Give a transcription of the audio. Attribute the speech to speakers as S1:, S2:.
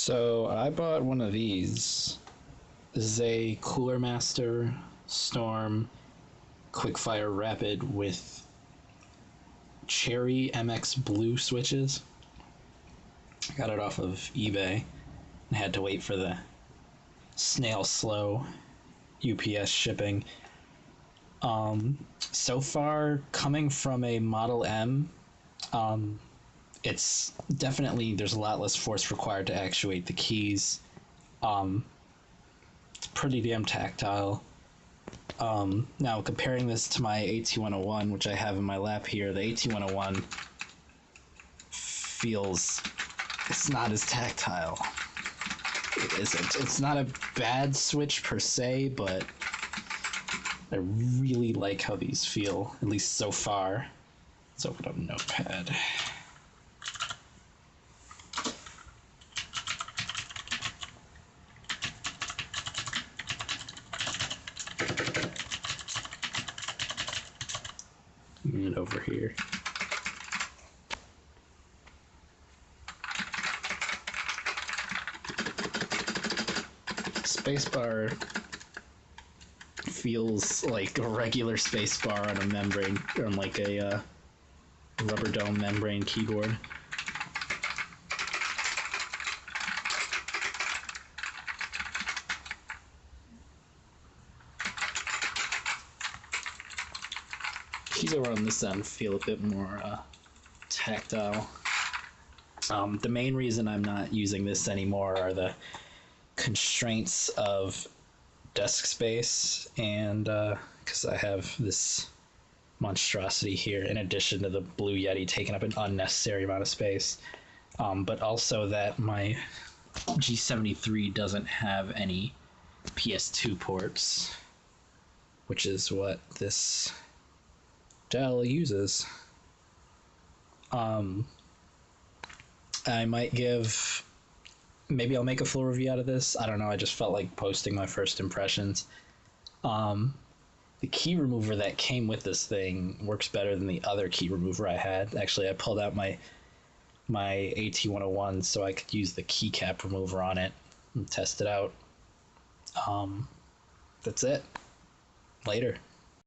S1: So I bought one of these. This is a CoolerMaster Storm Quickfire Rapid with Cherry MX Blue switches. I got it off of eBay and had to wait for the snail slow UPS shipping. So far, coming from a Model M, it's definitely, there's a lot less force required to actuate the keys. It's pretty damn tactile. Now, comparing this to my AT101, which I have in my lap here, the AT101 feels, it's not as tactile. It isn't. It's not a bad switch per se, but I really like how these feel, at least so far. Let's open up Notepad. And over here. Spacebar feels like a regular spacebar on a membrane, or on like a rubber dome membrane keyboard. Keys over on this end feel a bit more tactile. The main reason I'm not using this anymore are the constraints of desk space, and because I have this monstrosity here in addition to the Blue Yeti taking up an unnecessary amount of space, but also that my G73 doesn't have any PS2 ports, which is what this Dell uses. I might give, maybe I'll make a full review out of this. I don't know, I just felt like posting my first impressions. The key remover that came with this thing works better than the other key remover I had. Actually, I pulled out my AT101 so I could use the keycap remover on it and test it out. That's it. Later.